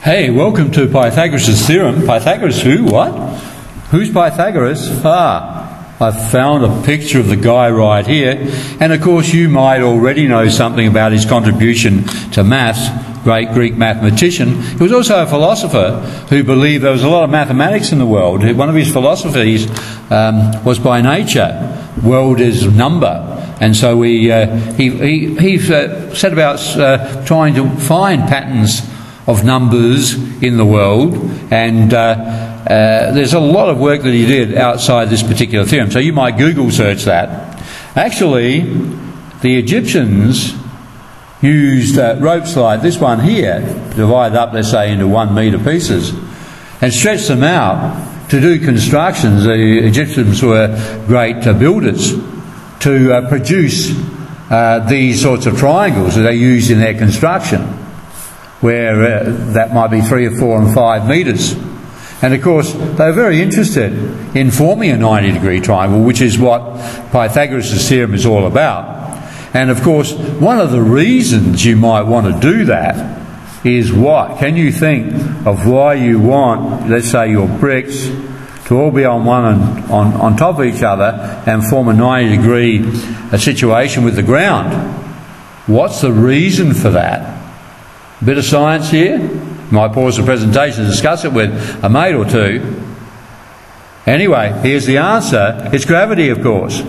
Hey, welcome to Pythagoras' theorem. Pythagoras who? What? Who's Pythagoras? I've found a picture of the guy right here. And of course you might already know something about his contribution to maths, great Greek mathematician. He was also a philosopher who believed there was a lot of mathematics in the world. One of his philosophies was by nature, world is number. And so he set about trying to find patterns of numbers in the world, and there's a lot of work that he did outside this particular theorem. So you might Google search that. Actually, the Egyptians used ropes like this one here, divided up, let's say, into 1 metre pieces, and stretched them out to do constructions. The Egyptians were great builders to produce these sorts of triangles that they used in their construction, where that might be 3 or 4 and 5 metres. And of course they were very interested in forming a 90-degree triangle, which is what Pythagoras' theorem is all about. And of course one of the reasons you might want to do that is what? Can you think of why you want, let's say, your bricks to all be on top of each other and form a 90-degree situation with the ground? What's the reason for that? A bit of science here. Might pause the presentation and discuss it with a mate or two. Anyway, here's the answer. It's gravity, of course.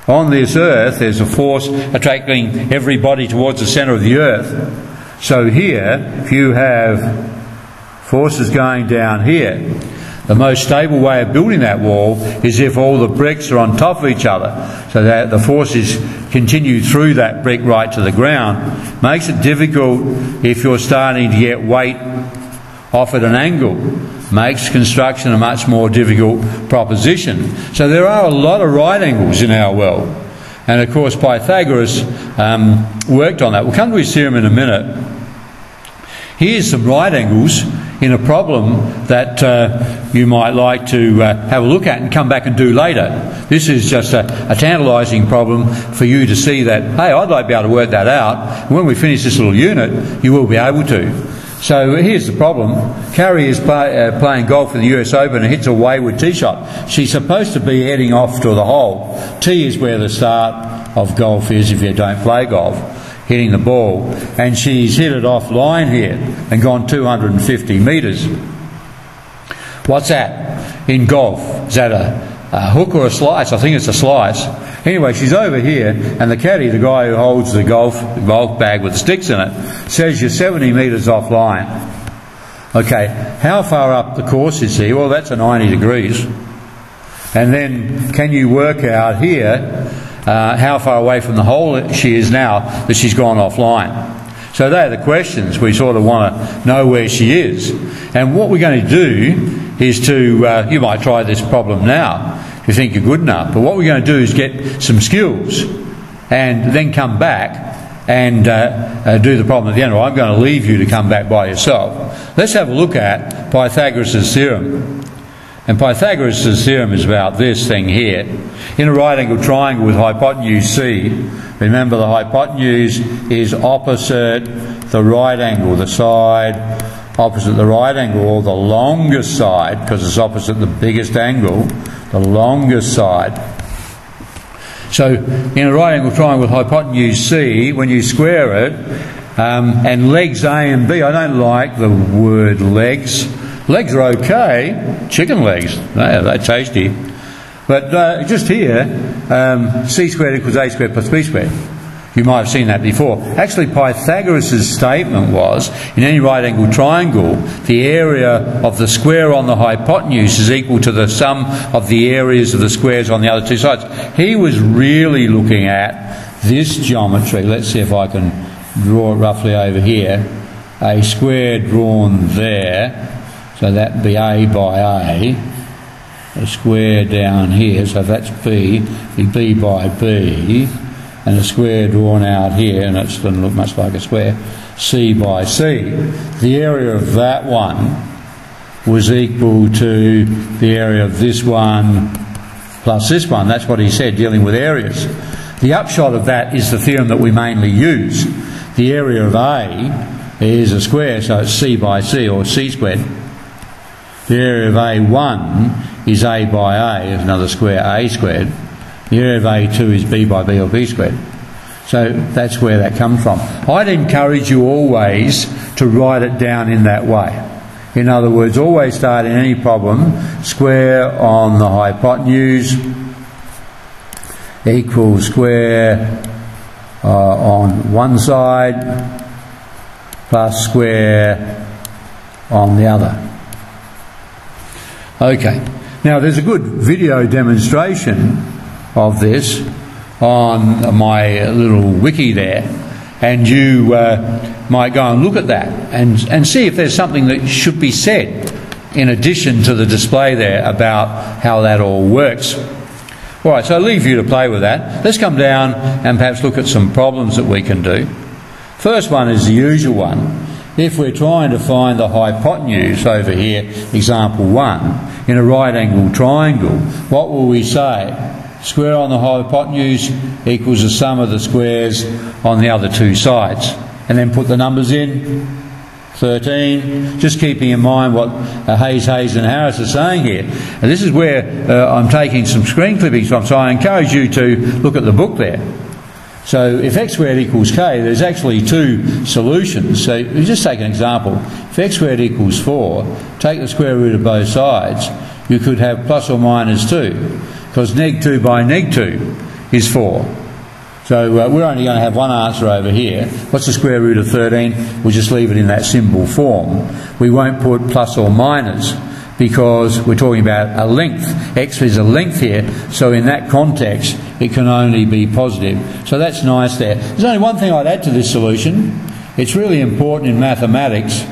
On this earth there's a force attracting everybody towards the centre of the earth. So here, if you have forces going down here, the most stable way of building that wall is if all the bricks are on top of each other, so that the forces continue through that brick right to the ground. Makes it difficult if you're starting to get weight off at an angle. Makes construction a much more difficult proposition. So there are a lot of right angles in our world. And of course Pythagoras worked on that. We'll come to his theorem in a minute. Here's some right angles in a problem that you might like to have a look at and come back and do later. This is just a tantalising problem for you to see that, hey, I'd like to be able to work that out. When we finish this little unit, you will be able to. So here's the problem. Carrie is playing golf in the US Open and hits a wayward tee shot. She's supposed to be heading off to the hole. Tee is where the start of golf is if you don't play golf, hitting the ball, and she's hit it offline here and gone 250 metres. What's that in golf? Is that a hook or a slice? I think it's a slice. Anyway, she's over here, and the caddy, the guy who holds the golf bag with the sticks in it, says you're 70 metres offline. Okay, how far up the course is he? Well, that's a 90 degrees. And then can you work out here how far away from the hole she is now that she's gone offline? So they're the questions. We sort of want to know where she is. And what we're going to do is to, you might try this problem now if you think you're good enough, but what we're going to do is get some skills and then come back and do the problem at the end. Or I'm going to leave you to come back by yourself. Let's have a look at Pythagoras' theorem. And Pythagoras' theorem is about this thing here. In a right angle triangle with hypotenuse C, remember the hypotenuse is opposite the right angle, the side opposite the right angle, or the longest side, because it's opposite the biggest angle, the longest side. So in a right angle triangle with hypotenuse C, when you square it, and legs A and B, I don't like the word legs. Legs are okay, chicken legs, they're tasty. But just here, C squared equals A squared plus B squared. You might have seen that before. Actually, Pythagoras' statement was, in any right angle triangle, the area of the square on the hypotenuse is equal to the sum of the areas of the squares on the other two sides. He was really looking at this geometry. Let's see if I can draw it roughly over here. A square drawn there. So that'd be A by A, a square down here, so that's B, be B by B, and a square drawn out here, and it doesn't look much like a square, C by C. The area of that one was equal to the area of this one plus this one. That's what he said, dealing with areas. The upshot of that is the theorem that we mainly use. The area of A is a square, so it's c by c, or c squared. The area of A1 is a by a, is another square, a squared. The area of A2 is b by b, or b squared. So that's where that comes from. I'd encourage you always to write it down in that way. In other words, always start in any problem, square on the hypotenuse equals square on one side plus square on the other. Okay, now there's a good video demonstration of this on my little wiki there, and you might go and look at that and see if there's something that should be said in addition to the display there about how that all works. All right, so I'll leave you to play with that. Let's come down and perhaps look at some problems that we can do. First one is the usual one. If we're trying to find the hypotenuse over here, example 1, in a right angled triangle, what will we say? Square on the hypotenuse equals the sum of the squares on the other two sides. And then put the numbers in, 13, just keeping in mind what Hayes and Harris are saying here. And this is where I'm taking some screen clippings from, so I encourage you to look at the book there. So if x squared equals k, there's actually two solutions. So you just take an example. If x squared equals 4, take the square root of both sides, you could have plus or minus 2, because neg 2 by neg 2 is 4. So we're only going to have one answer over here. What's the square root of 13? We'll just leave it in that symbol form. We won't put plus or minus because we're talking about a length. X is a length here, so in that context it can only be positive. So that's nice there. There's only one thing I'd add to this solution. It's really important in mathematics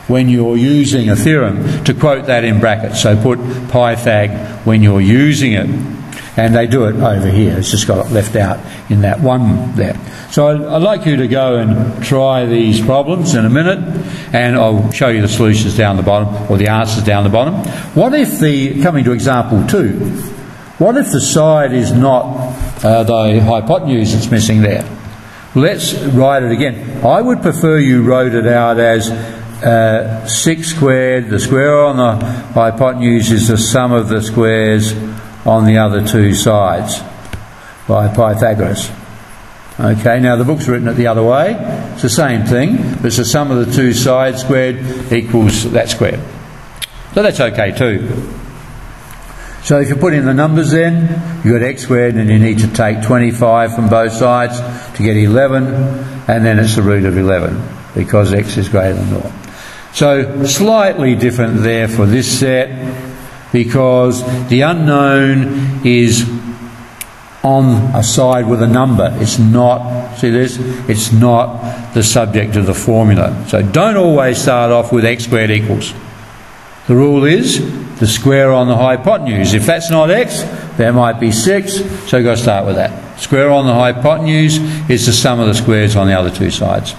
when you're using a theorem to quote that in brackets. So put Pythag when you're using it. And they do it over here. It's just got it left out in that one there. So I'd like you to go and try these problems in a minute, and I'll show you the solutions down the bottom, or the answers down the bottom. What if coming to example 2, what if the side is not the hypotenuse that's missing there? Let's write it again. I would prefer you wrote it out as 6 squared, the square on the hypotenuse is the sum of the squares on the other two sides by Pythagoras. Okay, now the book's written it the other way. It's the same thing, but it's the sum of the two sides squared equals that square. So that's okay too. So if you put in the numbers then, you've got x squared and you need to take 25 from both sides to get 11, and then it's the root of 11 because x is greater than 0. So slightly different there for this set, because the unknown is on a side with a number. It's not, see this? It's not the subject of the formula. So don't always start off with x squared equals. The rule is the square on the hypotenuse. If that's not x, there might be 6, so you've got to start with that. Square on the hypotenuse is the sum of the squares on the other two sides.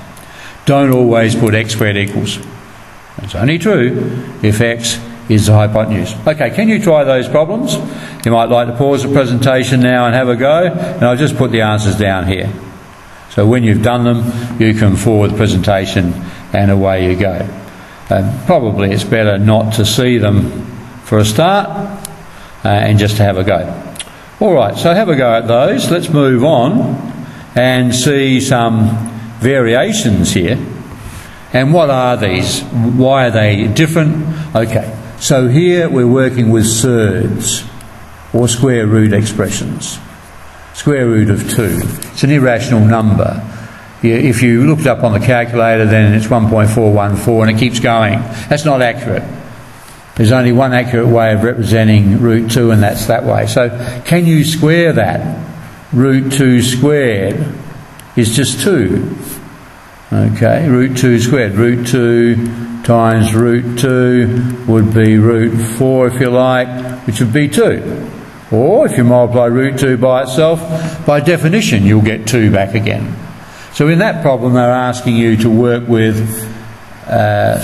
Don't always put x squared equals. It's only true if x is the hypotenuse. Okay, can you try those problems? You might like to pause the presentation now and have a go, and I'll just put the answers down here. So when you've done them, you can forward the presentation and away you go. Probably it's better not to see them for a start and just to have a go. Alright, so have a go at those. Let's move on and see some variations here. And what are these? Why are they different? Okay. So here we're working with surds, or square root expressions. Square root of 2. It's an irrational number. If you looked up on the calculator, then it's 1.414 and it keeps going. That's not accurate. There's only one accurate way of representing root 2, and that's that way. So can you square that? Root 2 squared is just 2. Okay, root 2 squared. Root 2 times root 2 would be root 4, if you like, which would be 2. Or if you multiply root 2 by itself, by definition you'll get 2 back again. So in that problem they're asking you to work with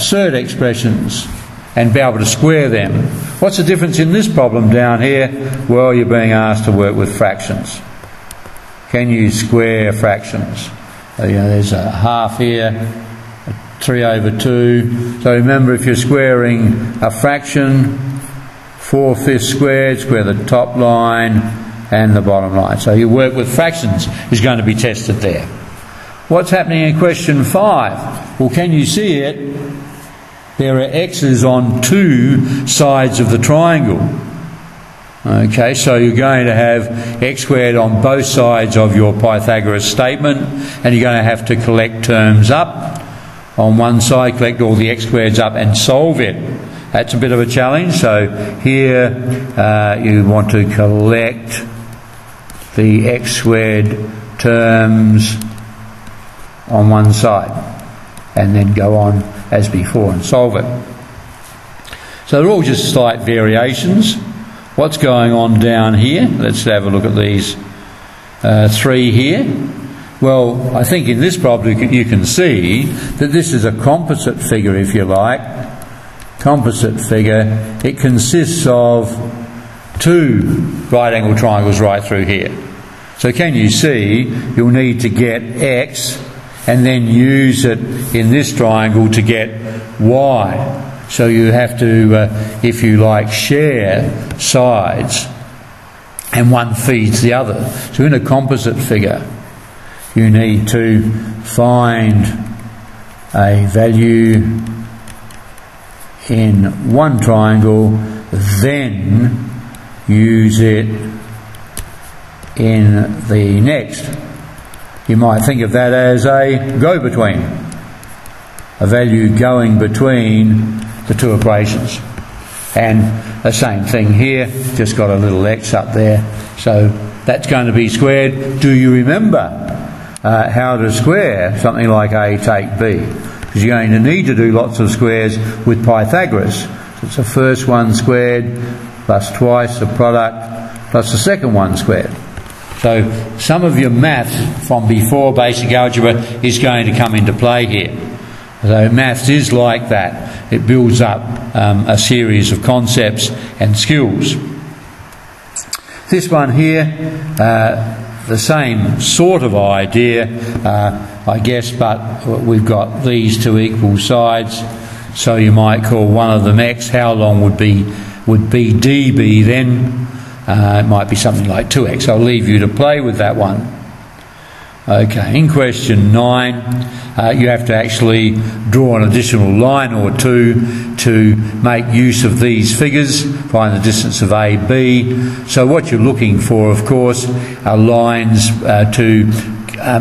surd expressions and be able to square them. What's the difference in this problem down here? Well, you're being asked to work with fractions. Can you square fractions? There's a half here, 3 over 2. So remember, if you're squaring a fraction, 4/5 squared, square the top line and the bottom line. So your work with fractions is going to be tested there. What's happening in question 5? Well, can you see it? There are x's on 2 sides of the triangle. Okay, so you're going to have x squared on both sides of your Pythagoras statement, and you're going to have to collect terms up. On one side, collect all the x squareds up and solve it. That's a bit of a challenge. So here you want to collect the x squared terms on one side and then go on as before and solve it. So they're all just slight variations. What's going on down here? Let's have a look at these 3 here. Well, I think in this problem you can see that this is a composite figure, if you like. Composite figure. It consists of 2 right angle triangles right through here. So can you see you'll need to get x and then use it in this triangle to get y. So you have to, if you like, share sides and one feeds the other. So in a composite figure you need to find a value in one triangle, then use it in the next. You might think of that as a go-between, a value going between the 2 equations. And the same thing here, just got a little x up there, so that's going to be squared. Do you remember how to square something like a take b? Because you're going to need to do lots of squares with Pythagoras. So it's the first one squared plus twice the product plus the second one squared. So some of your math from before basic algebra is going to come into play here. So maths is like that. It builds up a series of concepts and skills. This one here, the same sort of idea, I guess, but we've got these 2 equal sides, so you might call one of them x. How long would be db then? It might be something like 2x. I'll leave you to play with that one. Okay, in question 9, you have to actually draw an additional line or 2 to make use of these figures, find the distance of AB. So what you're looking for, of course, are lines to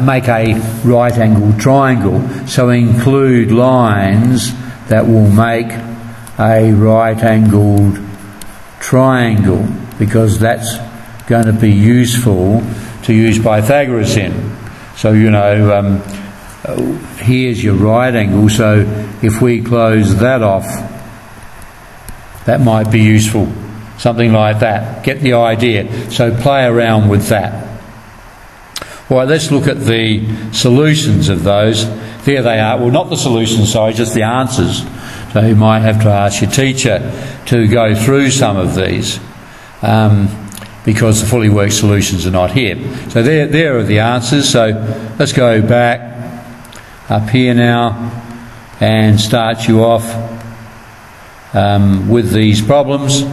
make a right-angled triangle. So include lines that will make a right-angled triangle, because that's going to be useful to use Pythagoras in. So, you know, here's your right angle, so if we close that off, that might be useful. Something like that. Get the idea. So play around with that. All right, let's look at the solutions of those. There they are. Well, not the solutions, sorry, just the answers. So you might have to ask your teacher to go through some of these. Because the fully worked solutions are not here. So there are the answers. So let's go back up here now and start you off with these problems.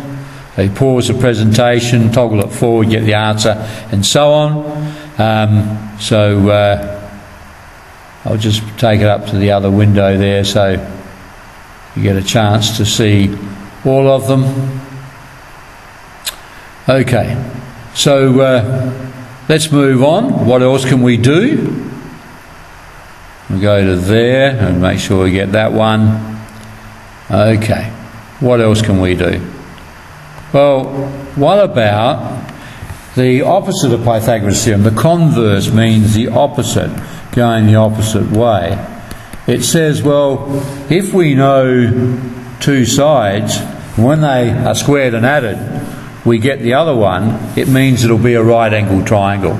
So pause the presentation, toggle it forward, get the answer, and so on. I'll just take it up to the other window there so you get a chance to see all of them. Okay, so let's move on. What else can we do? We'll go to there and make sure we get that one. Okay, what else can we do? Well, what about the opposite of Pythagoras' theorem? The converse means the opposite, going the opposite way. It says, well, if we know 2 sides, when they are squared and added, we get the other one, it means it'll be a right-angled triangle.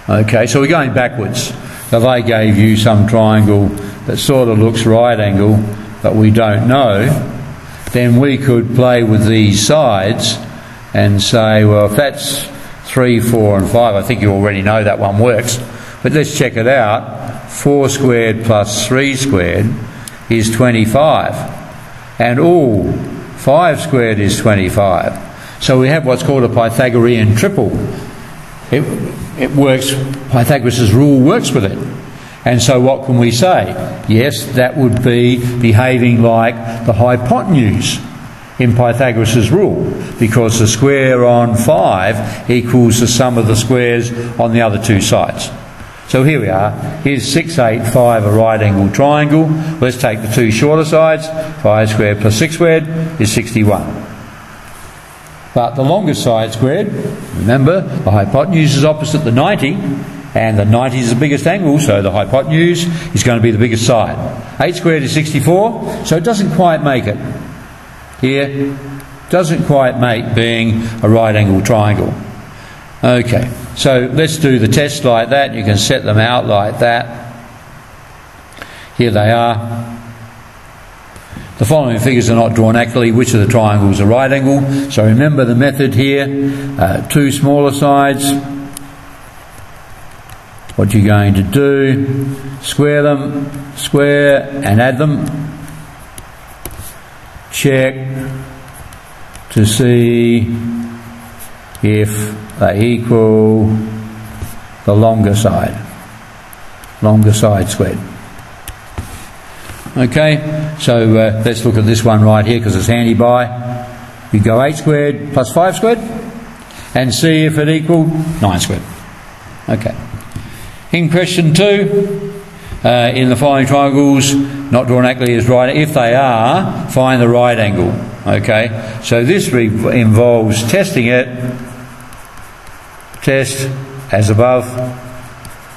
Okay, so we're going backwards. So they gave you some triangle that sort of looks right-angle, but we don't know, then we could play with these sides and say, well, if that's 3, 4 and 5, I think you already know that one works, but let's check it out. 4 squared plus 3 squared, is 25. And all 5 squared is 25. So we have what's called a Pythagorean triple. It works, Pythagoras' rule works with it. And so what can we say? Yes, that would be behaving like the hypotenuse in Pythagoras' rule, because the square on 5 equals the sum of the squares on the other two sides. So here we are. Here's 6, 8, 5, a right-angled triangle. Let's take the two shorter sides. 5 squared plus 6 squared is 61. But the longest side squared, remember, the hypotenuse is opposite the 90, and the 90 is the biggest angle, so the hypotenuse is going to be the biggest side. 8 squared is 64, so it doesn't quite make it. Here, doesn't quite make being a right-angled triangle. Okay, so let's do the test like that. You can set them out like that. Here they are. The following figures are not drawn accurately. Which of the triangles are right angle? So remember the method here. Two smaller sides. What you're going to do, square them, square and add them. Check to see if they equal the longer side squared. Okay, so let's look at this one right here because it's handy by. You go 8 squared plus 5 squared and see if it equaled 9 squared. Okay. In question 2, in the following triangles, not drawn accurately as right, if they are, find the right angle. Okay, so this involves testing it, test as above,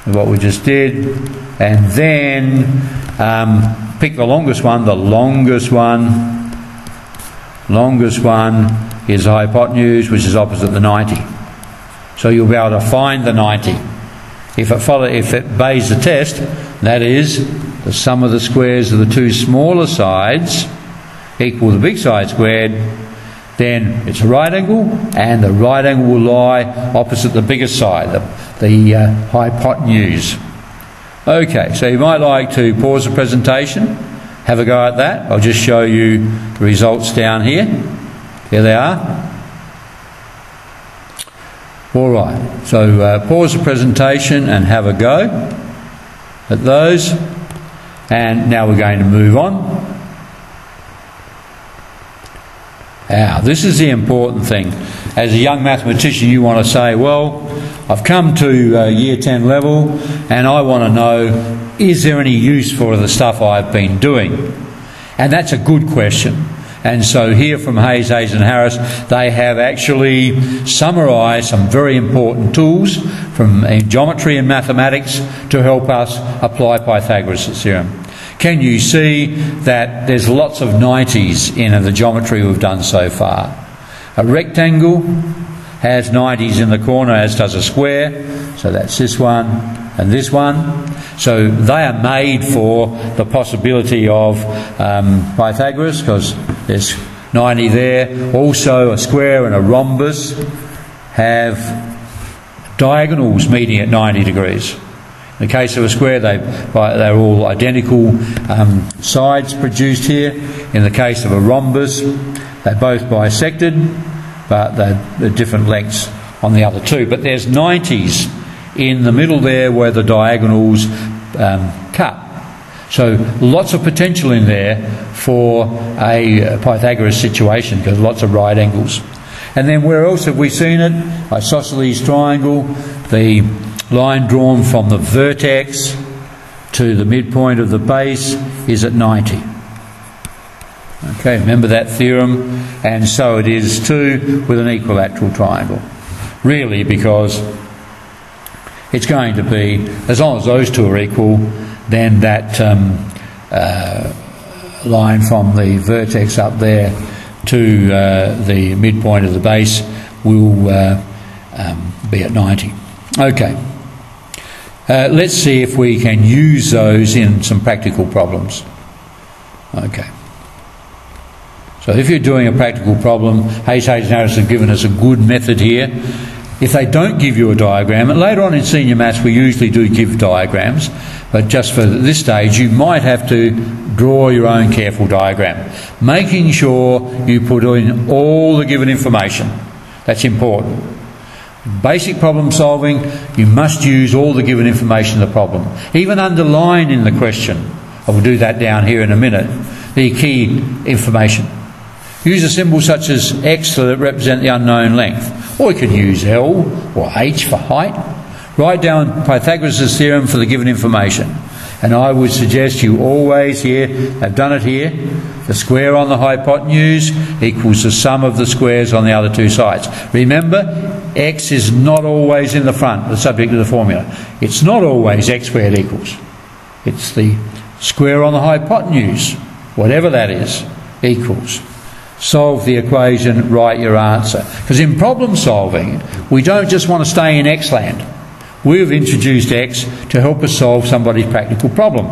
what we just did, and then pick the longest one. The longest one is the hypotenuse, which is opposite the 90. So you'll be able to find the 90. If it obeys the test, that is, the sum of the squares of the two smaller sides equal the big side squared, then it's a right angle, and the right angle will lie opposite the biggest side, the hypotenuse. Okay, so you might like to pause the presentation, have a go at that. I'll just show you the results down here. Here they are. All right, so pause the presentation and have a go at those. And now we're going to move on. Now, this is the important thing. As a young mathematician, you want to say, well, I've come to year 10 level and I want to know, is there any use for the stuff I've been doing? And that's a good question. And so here from Hayes and Harris, they have actually summarised some very important tools from geometry and mathematics to help us apply Pythagoras's theorem. Can you see that there's lots of 90s in the geometry we've done so far? A rectangle has 90s in the corner, as does a square. So that's this one and this one. So they are made for the possibility of Pythagoras, because there's 90 there. Also a square and a rhombus have diagonals meeting at 90 degrees. In the case of a square, they're all identical sides produced here. In the case of a rhombus, they're both bisected, but they're different lengths on the other two. But there's 90s in the middle there where the diagonals cut. So lots of potential in there for a Pythagoras situation, because lots of right angles. And then where else have we seen it? Isosceles triangle, the line drawn from the vertex to the midpoint of the base is at 90. Okay, remember that theorem? And so it is too with an equilateral triangle. Really, because it's going to be, as long as those two are equal, then that line from the vertex up there to the midpoint of the base will be at 90. Okay. Let's see if we can use those in some practical problems. Okay. So if you're doing a practical problem, Hayes and Harris have given us a good method here. If they don't give you a diagram, and later on in senior maths we usually do give diagrams, but just for this stage you might have to draw your own careful diagram, making sure you put in all the given information. That's important. Basic problem solving, you must use all the given information of the problem. Even underline in the question, I will do that down here in a minute, the key information. Use a symbol such as X to represent the unknown length, or you can use L or H for height. Write down Pythagoras's theorem for the given information. And I would suggest you always here, I've done it here, the square on the hypotenuse equals the sum of the squares on the other two sides. Remember, x is not always in the front, the subject of the formula. It's not always x squared equals. It's the square on the hypotenuse, whatever that is, equals. Solve the equation, write your answer. Because in problem solving, we don't just want to stay in X land. We've introduced X to help us solve somebody's practical problem.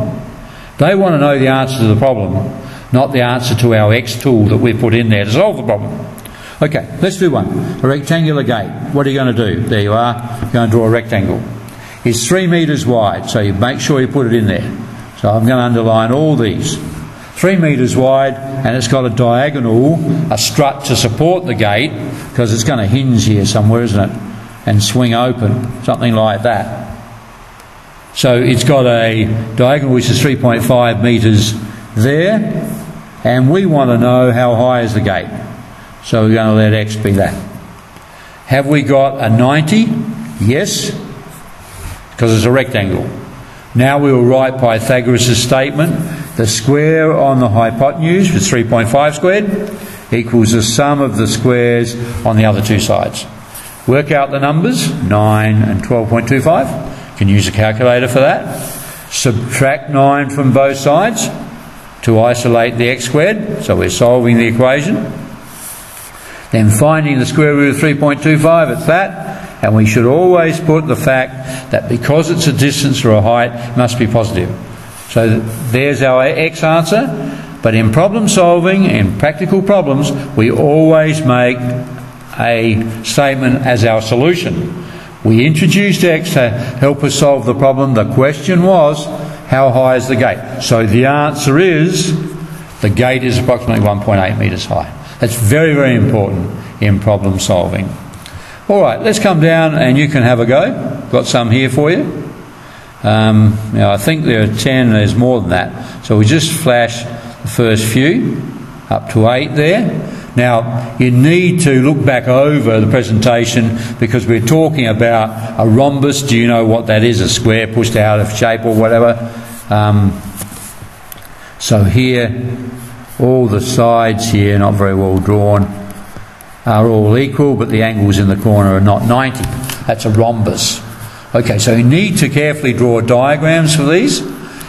They want to know the answer to the problem, not the answer to our X tool that we put in there to solve the problem. Okay, let's do one. A rectangular gate. What are you going to do? There you are. You're going to draw a rectangle. It's 3 metres wide, so you make sure you put it in there. So I'm going to underline all these. 3 metres wide, and it's got a diagonal, a strut to support the gate, because it's going to hinge here somewhere, isn't it? And swing open, something like that. So it's got a diagonal which is 3.5 metres there, and we want to know how high is the gate. So we're going to let X be that. Have we got a 90? Yes, because it's a rectangle. Now we will write Pythagoras' statement. The square on the hypotenuse, with 3.5 squared, equals the sum of the squares on the other two sides. Work out the numbers, 9 and 12.25. You can use a calculator for that. Subtract 9 from both sides to isolate the x squared, so we're solving the equation. Then finding the square root of 3.25, it's that. And we should always put the fact that because it's a distance or a height, it must be positive. So there's our X answer. But in problem solving, in practical problems, we always make a statement as our solution. We introduced X to help us solve the problem. The question was, how high is the gate? So the answer is, the gate is approximately 1.8 metres high. That's very, very important in problem solving. All right, let's come down and you can have a go. Got some here for you. Now I think there are 10, there's more than that. So we just flash the first few, up to 8 there. Now, you need to look back over the presentation because we're talking about a rhombus. Do you know what that is? A square pushed out of shape or whatever. So here, all the sides here, not very well drawn, are all equal, but the angles in the corner are not 90. That's a rhombus. Okay, so you need to carefully draw diagrams for these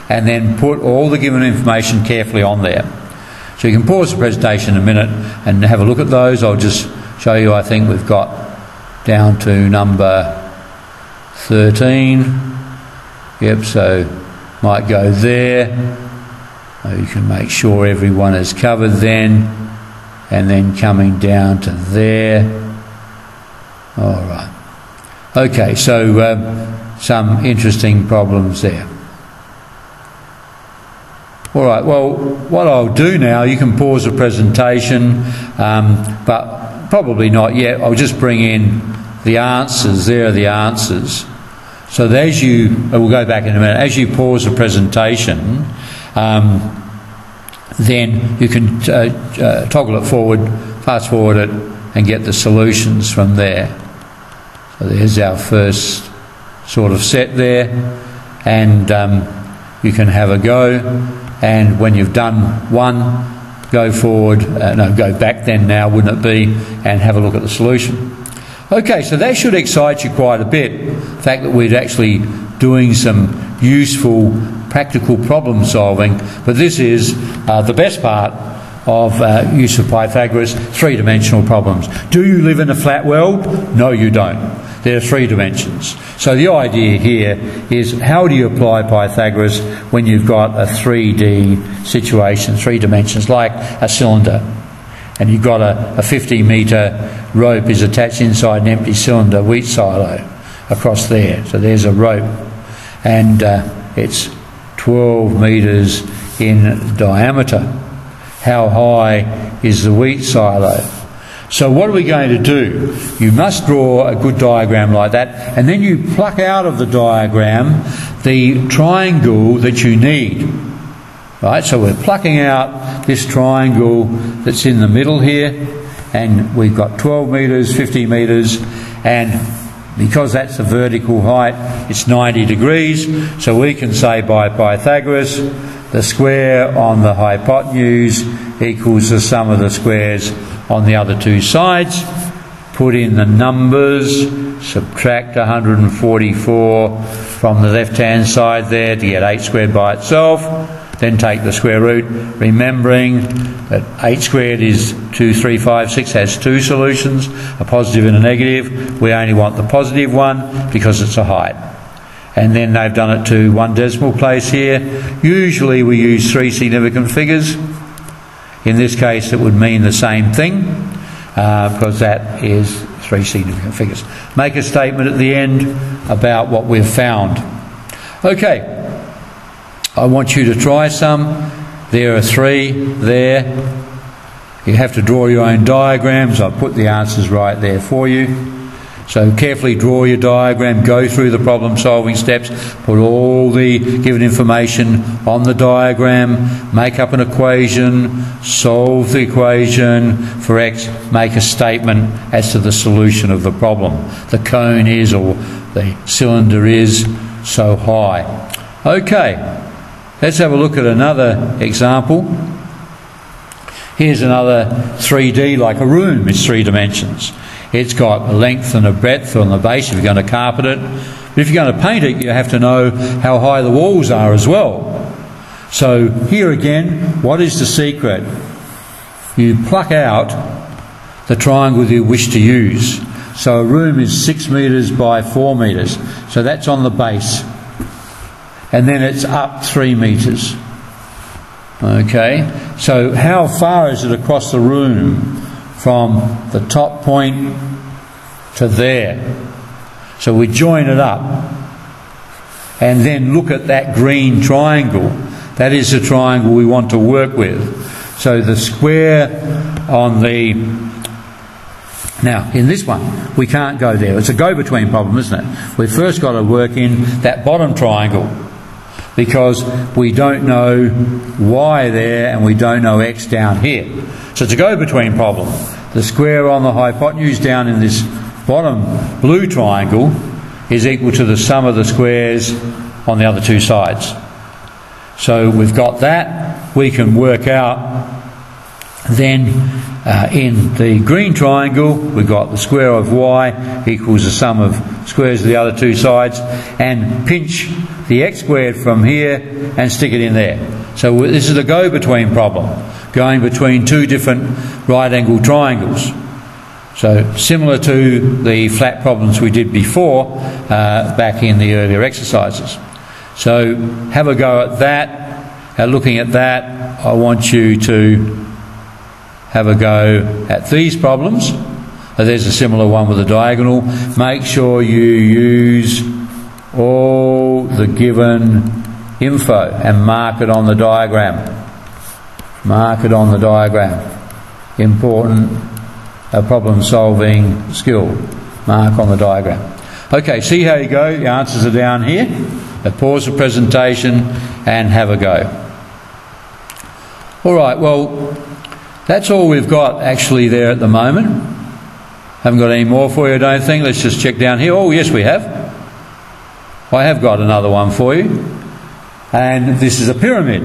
and then put all the given information carefully on there. So you can pause the presentation in a minute and have a look at those. I'll just show you, I think we've got down to number 13. Yep, so might go there. You can make sure everyone is covered then. And then coming down to there. All right. Okay, so some interesting problems there. All right, well, what I'll do now, you can pause the presentation, but probably not yet. I'll just bring in the answers. There are the answers. So as you, we'll go back in a minute, as you pause the presentation, then you can toggle it forward, fast forward it, and get the solutions from there. So there's our first sort of set there, and you can have a go. And when you've done one, go forward, go back then now, wouldn't it be, and have a look at the solution. Okay, so that should excite you quite a bit, the fact that we're actually doing some useful, practical problem solving, but this is the best part of use of Pythagoras, three-dimensional problems. Do you live in a flat world? No, you don't. There are 3 dimensions. So the idea here is, how do you apply Pythagoras when you've got a 3D situation, 3 dimensions, like a cylinder, and you've got a 50-metre rope is attached inside an empty cylinder, wheat silo, across there. So there's a rope, and it's 12 metres in diameter. How high is the wheat silo? So what are we going to do? You must draw a good diagram like that, and then you pluck out of the diagram the triangle that you need. Right, so we're plucking out this triangle that's in the middle here, and we've got 12 metres, 50 metres, and because that's the vertical height, it's 90 degrees, so we can say by Pythagoras, the square on the hypotenuse equals the sum of the squares on the other two sides. Put in the numbers, subtract 144 from the left-hand side there to get 8 squared by itself. Then take the square root, remembering that 8 squared is 2356, has two solutions, a positive and a negative. We only want the positive one because it's a height. And then they've done it to 1 decimal place here. Usually we use 3 significant figures. In this case it would mean the same thing because that is 3 significant figures. Make a statement at the end about what we've found. Okay. I want you to try some. There are 3 there. You have to draw your own diagrams. I've put the answers right there for you. So carefully draw your diagram, go through the problem solving steps, put all the given information on the diagram, make up an equation, solve the equation for x, make a statement as to the solution of the problem. The cone is, or the cylinder is, so high. Okay. Let's have a look at another example. Here's another 3D, like a room. It's 3 dimensions. It's got a length and a breadth on the base if you're going to carpet it. But if you're going to paint it, you have to know how high the walls are as well. So here again, what is the secret? You pluck out the triangle you wish to use. So a room is 6 metres by 4 metres. So that's on the base. And then it's up 3 metres. Okay, so how far is it across the room from the top point to there? So we join it up and then look at that green triangle. That is the triangle we want to work with. So the square on the... Now, in this one, we can't go there. It's a go-between problem, isn't it? We've first got to work in that bottom triangle, because we don't know y there and we don't know x down here. So it's a go-between problem. The square on the hypotenuse down in this bottom blue triangle is equal to the sum of the squares on the other two sides. So we've got that. We can work out then in the green triangle we've got the square of y equals the sum of squares of the other two sides, and pinch the x squared from here and stick it in there. So this is a go-between problem, going between 2 different right-angled triangles. So similar to the flat problems we did before back in the earlier exercises. So have a go at that. Looking at that, I want you to have a go at these problems. There's a similar one with a diagonal. Make sure you use all the given info and mark it on the diagram. Mark it on the diagram. Important problem solving skill. Mark on the diagram. Okay, see how you go. The answers are down here. Pause the presentation and have a go. Alright, well, that's all we've got actually there at the moment. Haven't got any more for you, I don't think. Let's just check down here. Oh, yes, we have. I have got another one for you. And this is a pyramid.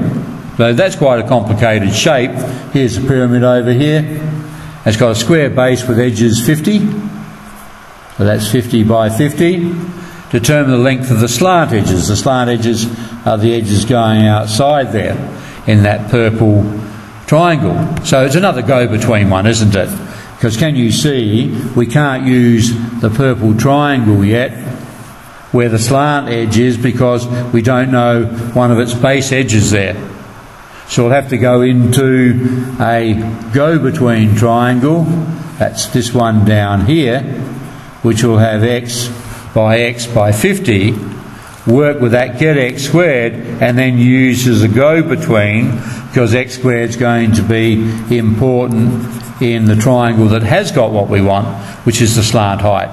So that's quite a complicated shape. Here's a pyramid over here. It's got a square base with edges 50. So that's 50 by 50. Determine the length of the slant edges. The slant edges are the edges going outside there in that purple triangle. So it's another go-between one, isn't it? Because can you see we can't use the purple triangle yet where the slant edge is because we don't know one of its base edges there. So we'll have to go into a go-between triangle. That's this one down here, which will have x by 50, work with that get x squared and then use as a go-between, because x squared is going to be important in the triangle that has got what we want, which is the slant height.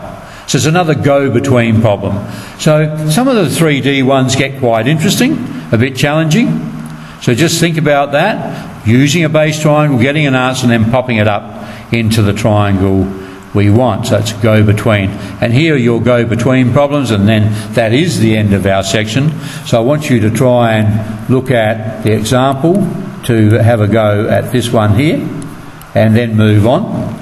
So it's another go-between problem. So some of the 3D ones get quite interesting, a bit challenging. So just think about that, using a base triangle, getting an answer and then popping it up into the triangle we want. So it's a go-between. And here are your go-between problems, and then that is the end of our section. So I want you to try and look at the example to have a go at this one here and then move on.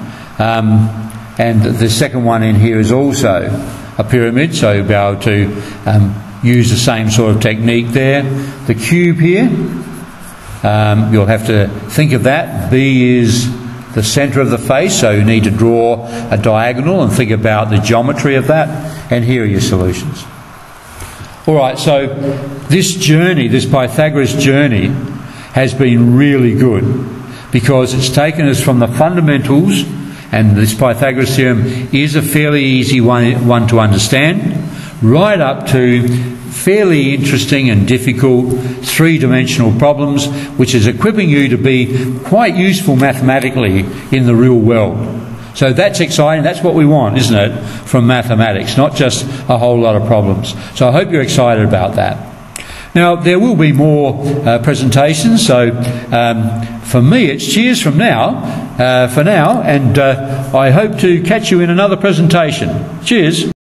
And the second one in here is also a pyramid, so you'll be able to use the same sort of technique there. The cube here, you'll have to think of that. B is the centre of the face, so you need to draw a diagonal and think about the geometry of that. And here are your solutions. All right, so this journey, this Pythagoras journey, has been really good because it's taken us from the fundamentals, and this Pythagoras theorem is a fairly easy one to understand, right up to fairly interesting and difficult three-dimensional problems, which is equipping you to be quite useful mathematically in the real world. So that's exciting. That's what we want, isn't it, from mathematics, not just a whole lot of problems. So I hope you're excited about that. Now, there will be more presentations, so for me it's cheers from now, for now, and I hope to catch you in another presentation. Cheers.